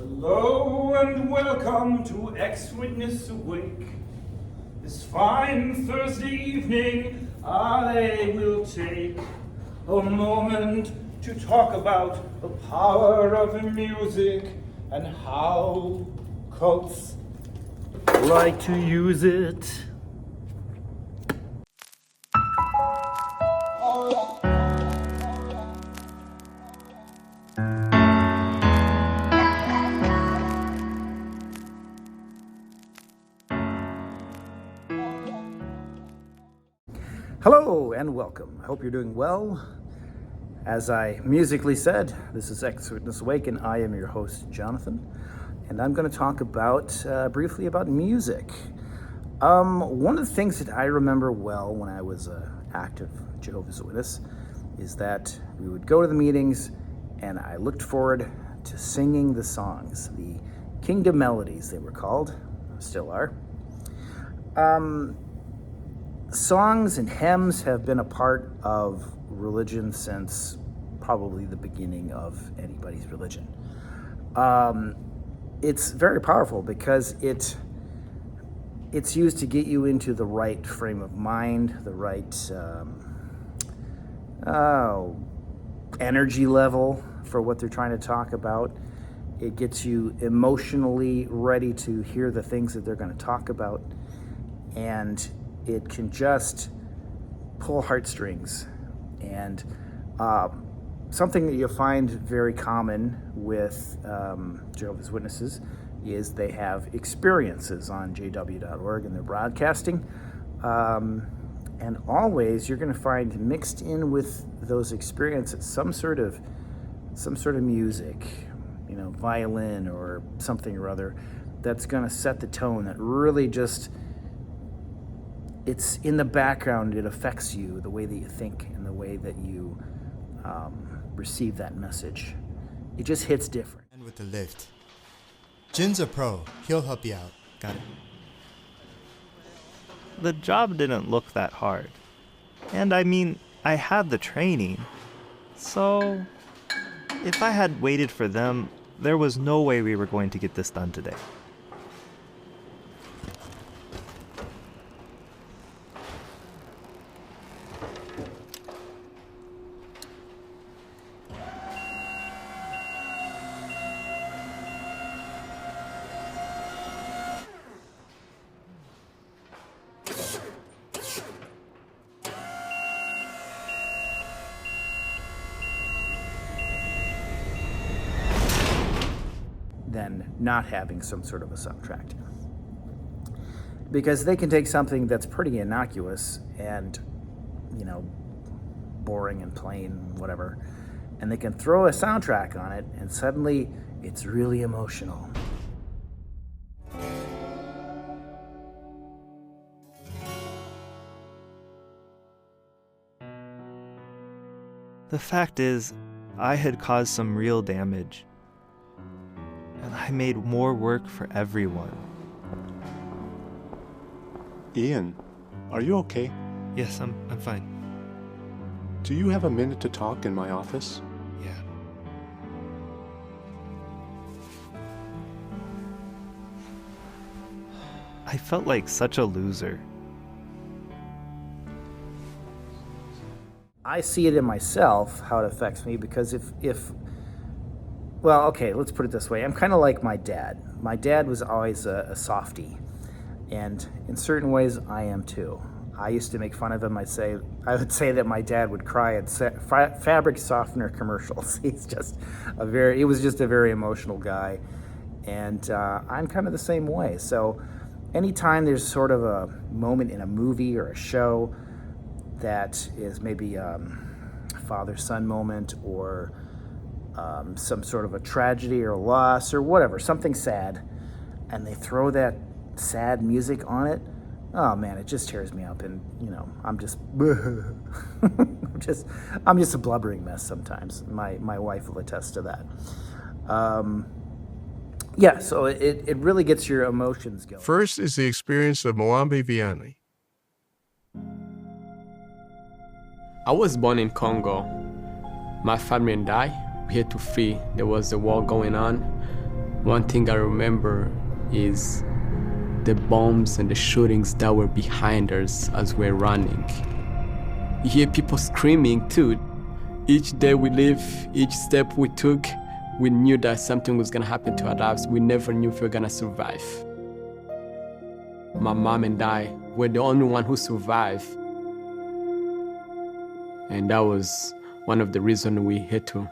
Hello and welcome to Ex-Witness Awake. This fine Thursday evening, I will take a moment to talk about the power of music and how cults like to use it. Hello and welcome. I hope you're doing well. As I musically said, this is Ex-Witness Awake and I am your host, Jonathan. And I'm going to talk briefly about music. One of the things that I remember well when I was an active Jehovah's Witness is that we would go to the meetings and I looked forward to singing the songs, the Kingdom Melodies they were called, still are. Songs and hymns have been a part of religion since probably the beginning of anybody's religion. It's very powerful because it's used to get you into the right frame of mind, the right energy level for what they're trying to talk about. It gets you emotionally ready to hear the things that they're going to talk about, and it can just pull heartstrings. And something that you'll find very common with Jehovah's Witnesses is they have experiences on jw.org and they're broadcasting. And always you're going to find mixed in with those experiences some sort of music, violin or something or other that's going to set the tone, that really just, it's in the background. It affects you, the way that you think and the way that you receive that message. It just hits different. And with the lift. Jin's a pro. He'll help you out. Got it? The job didn't look that hard. And I mean, I had the training. So, if I had waited for them, there was no way we were going to get this done today. Than not having some sort of a soundtrack. Because they can take something that's pretty innocuous and, boring and plain, whatever, and they can throw a soundtrack on it and suddenly it's really emotional. The fact is, I had caused some real damage. And I made more work for everyone. Ian, are you okay? Yes, I'm fine. Do you have a minute to talk in my office? Yeah. I felt like such a loser. I see it in myself, how it affects me, because well, okay, let's put it this way. I'm kind of like my dad. My dad was always a softie, and in certain ways, I am too. I used to make fun of him. I would say that my dad would cry at fabric softener commercials. He was just a very emotional guy, and I'm kind of the same way. So, anytime there's sort of a moment in a movie or a show that is maybe a father-son moment or some sort of a tragedy or loss or whatever, something sad, and they throw that sad music on it, oh man, it just tears me up. And I'm just I'm just a blubbering mess sometimes. My wife will attest to that. So it really gets your emotions going. First is the experience of Mwambi Vianney. I was born in Congo. My family and I, we had to flee. There was a war going on. One thing I remember is the bombs and the shootings that were behind us as we're running. You hear people screaming too. Each day we live, each step we took, we knew that something was gonna happen to our lives. We never knew if we were gonna survive. My mom and I were the only one who survived. And that was one of the reasons we had to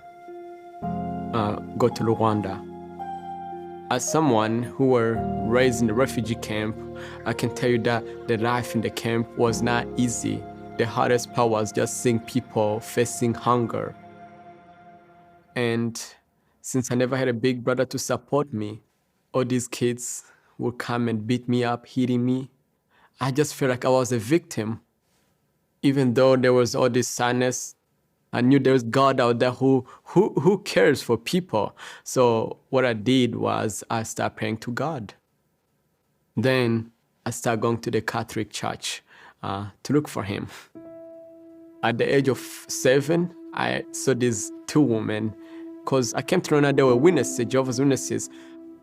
go to Rwanda. As someone who were raised in the refugee camp, I can tell you that the life in the camp was not easy. The hardest part was just seeing people facing hunger. And since I never had a big brother to support me, all these kids would come and beat me up, hitting me. I just felt like I was a victim. Even though there was all this sadness, I knew there was God out there who cares for people. So what I did was I started praying to God. Then I started going to the Catholic church to look for him. At the age of 7, I saw these 2 women, because I came to learn that they were witnesses, Jehovah's Witnesses.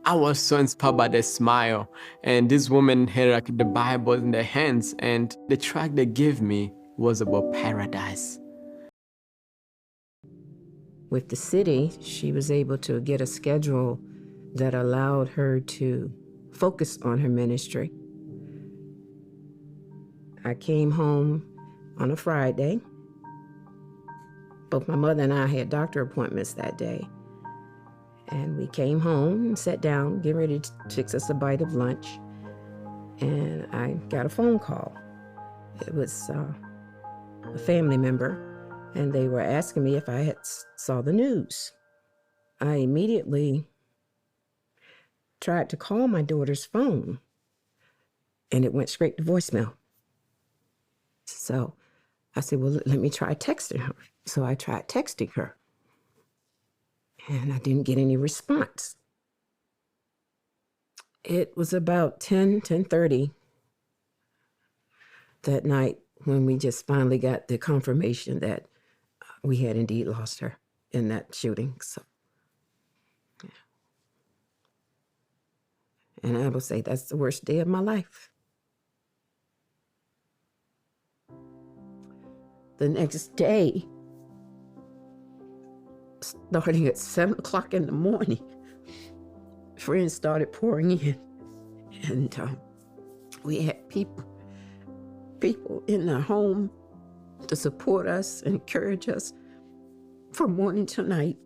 I was so inspired by their smile. And these women had like the Bible in their hands, and the track they gave me was about paradise. With the city, she was able to get a schedule that allowed her to focus on her ministry. I came home on a Friday. Both my mother and I had doctor appointments that day. And we came home and sat down, getting ready to fix us a bite of lunch. And I got a phone call. It was a family member, and they were asking me if I had saw the news. I immediately tried to call my daughter's phone, and it went straight to voicemail. So I said, well, let me try texting her. So I tried texting her, and I didn't get any response. It was about 10:30 that night when we just finally got the confirmation that we had indeed lost her in that shooting. So, yeah. And I would say that's the worst day of my life. The next day, starting at 7 o'clock in the morning, friends started pouring in, and we had people in our home to support us and encourage us from morning till night.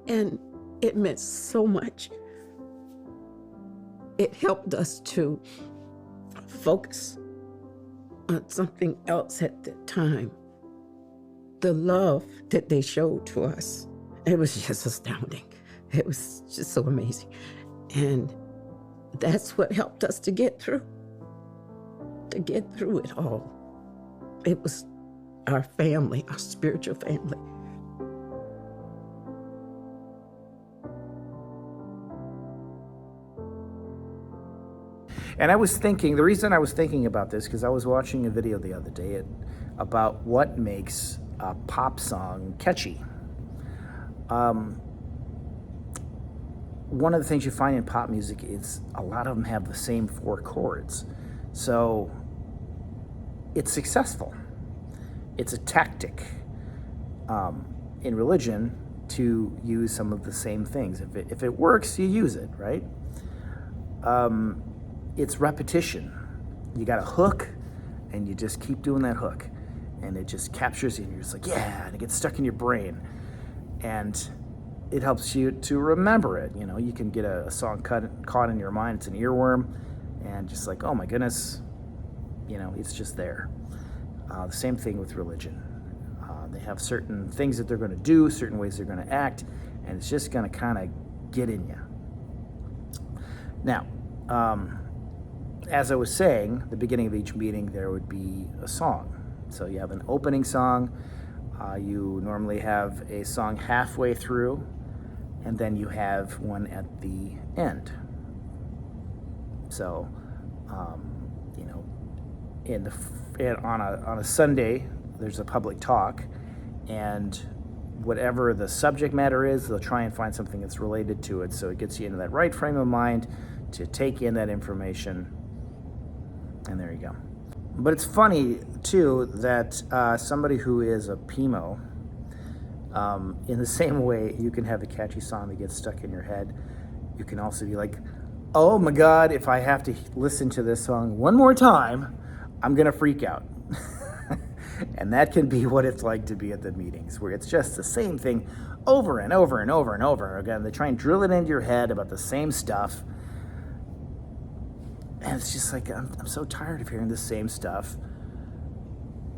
And it meant so much. It helped us to focus on something else at the time. The love that they showed to us, it was just astounding. It was just so amazing. And that's what helped us to get through it all. It was our family, our spiritual family. And I was thinking, the reason I was thinking about this, because I was watching a video the other day about what makes a pop song catchy. One of the things you find in pop music is a lot of them have the same 4 chords. So it's successful. It's a tactic in religion to use some of the same things. If it works, you use it, right? It's repetition. You got a hook, and you just keep doing that hook, and it just captures you, and you're just like, yeah, and it gets stuck in your brain. And it helps you to remember it. You know, you can get a song caught in your mind. It's an earworm, and just like, oh my goodness, you know, it's just there. The same thing with religion. They have certain things that they're going to do, certain ways they're going to act, and it's just going to kind of get in you. Now, as I was saying, the beginning of each meeting, there would be a song. So you have an opening song. You normally have a song halfway through, and then you have one at the end. So, you know, on a Sunday, there's a public talk, and whatever the subject matter is, they'll try and find something that's related to it, so it gets you into that right frame of mind to take in that information, and there you go. But it's funny, too, that somebody who is a PIMO, in the same way you can have a catchy song that gets stuck in your head, you can also be like, oh my God, if I have to listen to this song one more time, I'm going to freak out. And that can be what it's like to be at the meetings, where it's just the same thing over and over and over and over again. They try and drill it into your head about the same stuff. And it's just like, I'm so tired of hearing the same stuff.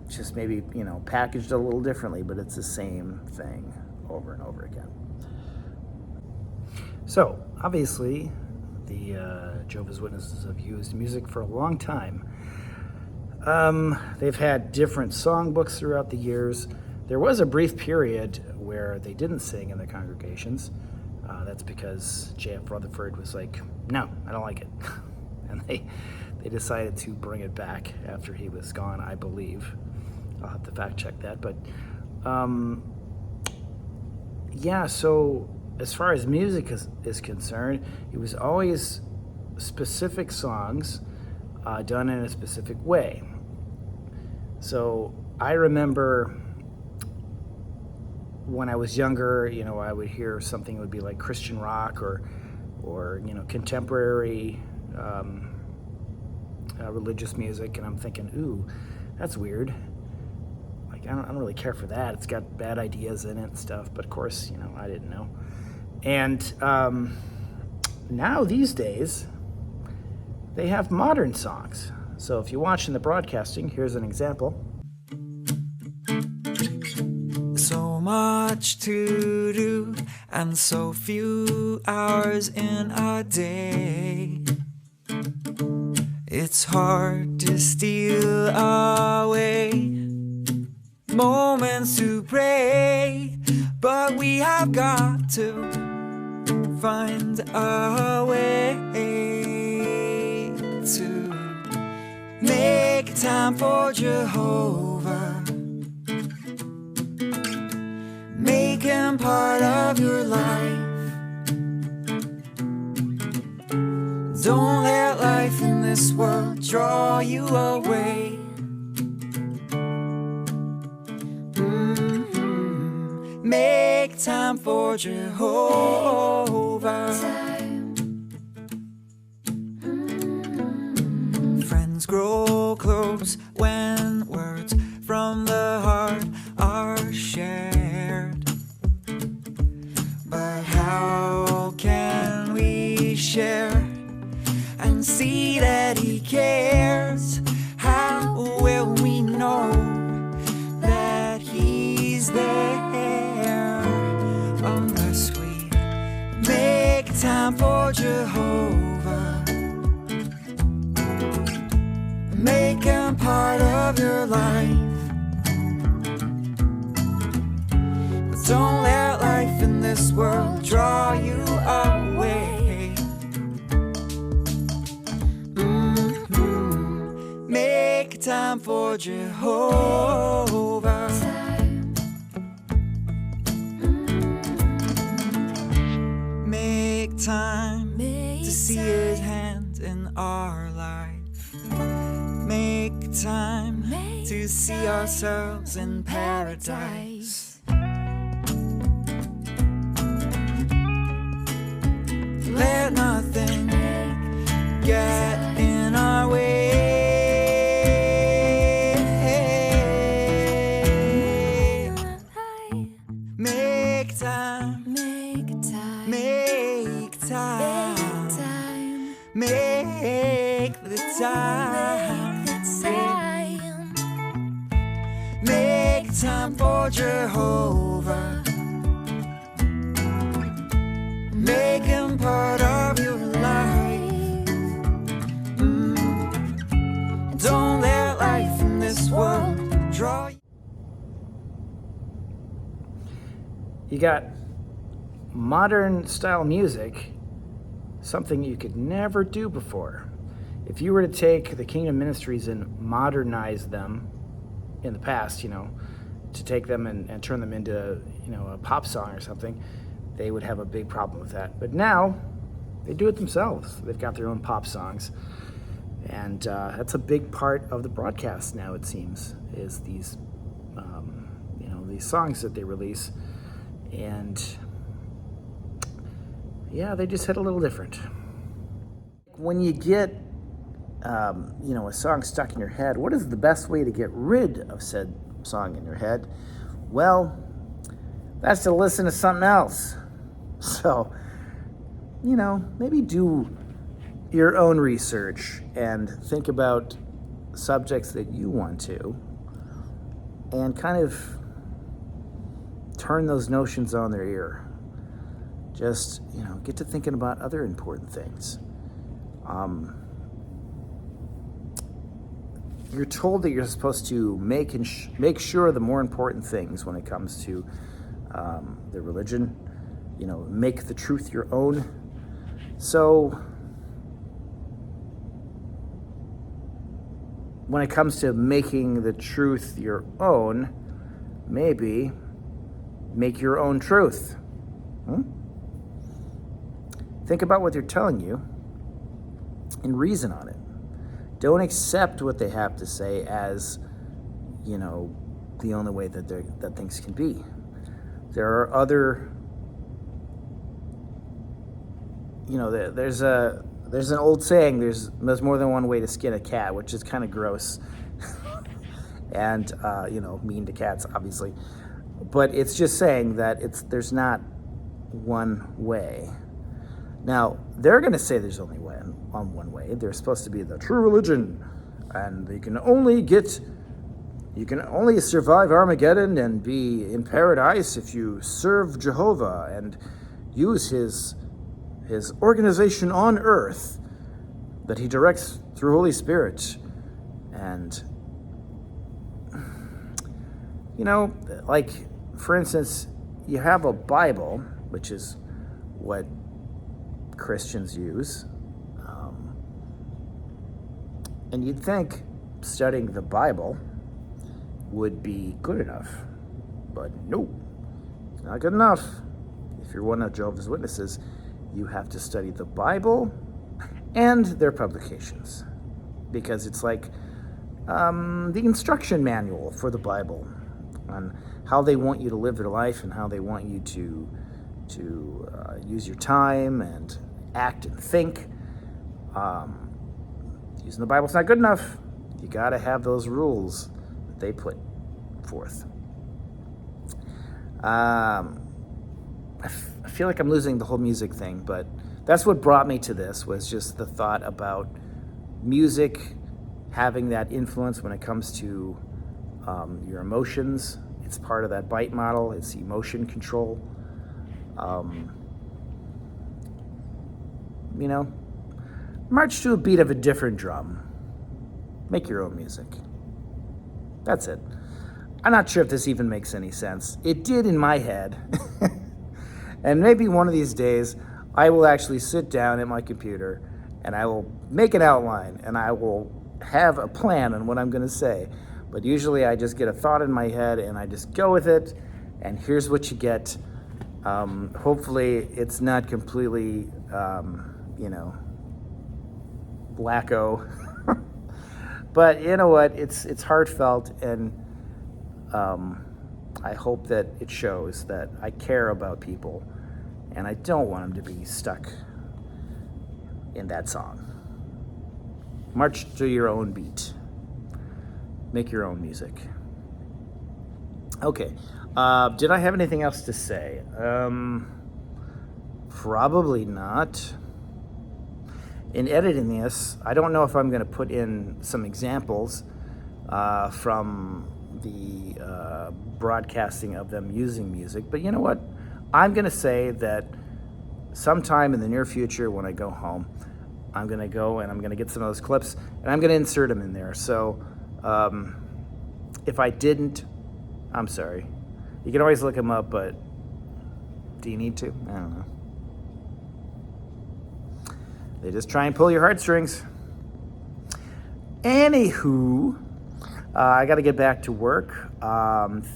Just maybe, packaged a little differently, but it's the same thing over and over again. So, obviously, the Jehovah's Witnesses have used music for a long time. They've had different songbooks throughout the years. There was a brief period where they didn't sing in the congregations. That's because J.F. Rutherford was like, no, I don't like it. And they decided to bring it back after he was gone, I believe. I'll have to fact check that. But, so as far as music is concerned, it was always specific songs done in a specific way. So I remember when I was younger, I would hear something that would be like Christian rock or contemporary religious music, and I'm thinking, ooh, that's weird. Like, I don't really care for that. It's got bad ideas in it and stuff. But of course, I didn't know. And now these days, they have modern songs. So if you're watching the broadcasting, here's an example. So much to do and so few hours in a day. It's hard to steal away moments to pray, but we have got to find a way to make time for Jehovah, make him part of your life. Don't let life in this world draw you away. Make time for Jehovah. Friends grow close when words from the heart are shared. But how can we share and see that he cares? How will we know that he's there unless we make time for Jehovah, make him part of your life? But don't let life in this world draw you away. Make time for Jehovah. Make time to see his hand in our life. Make time to see ourselves in paradise. Let nothing get in our way. Make time, make time, make time, make the time, make time for Jehovah, make him part of your life. Don't let life in this world draw you. You got modern style music, something you could never do before. If you were to take the Kingdom Ministries and modernize them in the past, to take them and turn them into, a pop song or something, they would have a big problem with that. But now they do it themselves. They've got their own pop songs. And that's a big part of the broadcast now, it seems, is these, these songs that they release. And yeah, they just hit a little different. When you get, a song stuck in your head, what is the best way to get rid of said song in your head? Well, that's to listen to something else. So, maybe do your own research and think about subjects that you want to, and kind of turn those notions on their ear. Just, get to thinking about other important things. You're told that you're supposed to make sure the more important things when it comes to the religion, make the truth your own. So when it comes to making the truth your own, maybe make your own truth. Think about what they're telling you and reason on it. Don't accept what they have to say as, the only way that things can be. There are other, there's an old saying, there's more than one way to skin a cat, which is kind of gross and, mean to cats, obviously. But it's just saying that there's not one way. Now, they're going to say there's only one way. They're supposed to be the true religion, and you can only survive Armageddon and be in paradise if you serve Jehovah and use his organization on earth that he directs through Holy Spirit. And, like, for instance, you have a Bible, which is what Christians use, and you'd think studying the Bible would be good enough, but no, it's not good enough. If you're one of Jehovah's Witnesses, you have to study the Bible and their publications, because it's like the instruction manual for the Bible on how they want you to live your life and how they want you to use your time and act and think. Using the Bible's not good enough. You got to have those rules that they put forth. I feel like I'm losing the whole music thing, but that's what brought me to this, was just the thought about music having that influence when it comes to your emotions. It's part of that bite model. It's emotion control. March to a beat of a different drum. Make your own music. That's it. I'm not sure if this even makes any sense. It did in my head. And maybe one of these days, I will actually sit down at my computer and I will make an outline and I will have a plan on what I'm going to say. But usually I just get a thought in my head and I just go with it, and here's what you get. Hopefully it's not completely, wacko. But you know what? It's heartfelt, and I hope that it shows that I care about people, and I don't want them to be stuck in that song. March to your own beat. Make your own music. Okay. Did I have anything else to say? Probably not. In editing this, I don't know if I'm going to put in some examples from the broadcasting of them using music, but you know what? I'm going to say that sometime in the near future when I go home, I'm going to go and I'm going to get some of those clips and I'm going to insert them in there. So if I didn't, I'm sorry. You can always look them up, but do you need to? I don't know. They just try and pull your heartstrings. Anywho, I got to get back to work.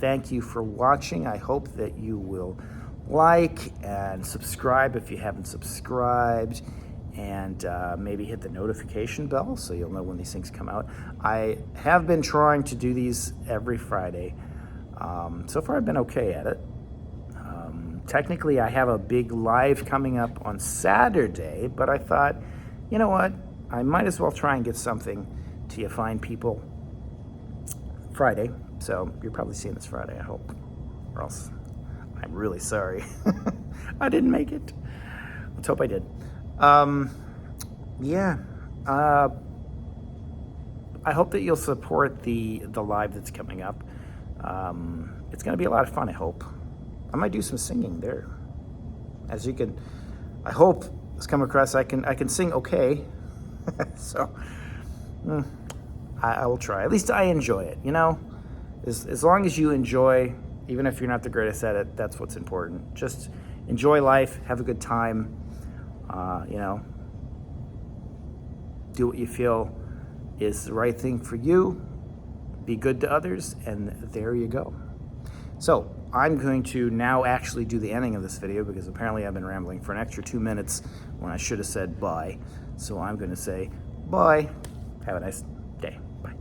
Thank you for watching. I hope that you will like and subscribe if you haven't subscribed, and maybe hit the notification bell so you'll know when these things come out. I have been trying to do these every Friday. So far I've been okay at it. Technically I have a big live coming up on Saturday, but I thought, you know what, I might as well try and get something to you fine people Friday. So you're probably seeing this Friday, I hope, or else I'm really sorry. I didn't make it. Let's hope I did. Yeah. I hope that you'll support the live that's coming up. It's going to be a lot of fun, I hope. I might do some singing there. As you can, I hope it's come across, I can sing okay. So, I will try. At least I enjoy it, you know? As long as you enjoy, even if you're not the greatest at it, that's what's important. Just enjoy life, have a good time, you know? Do what you feel is the right thing for you. Be good to others, and there you go. So I'm going to now actually do the ending of this video because apparently I've been rambling for an extra 2 minutes when I should have said bye. So I'm going to say bye. Have a nice day. Bye.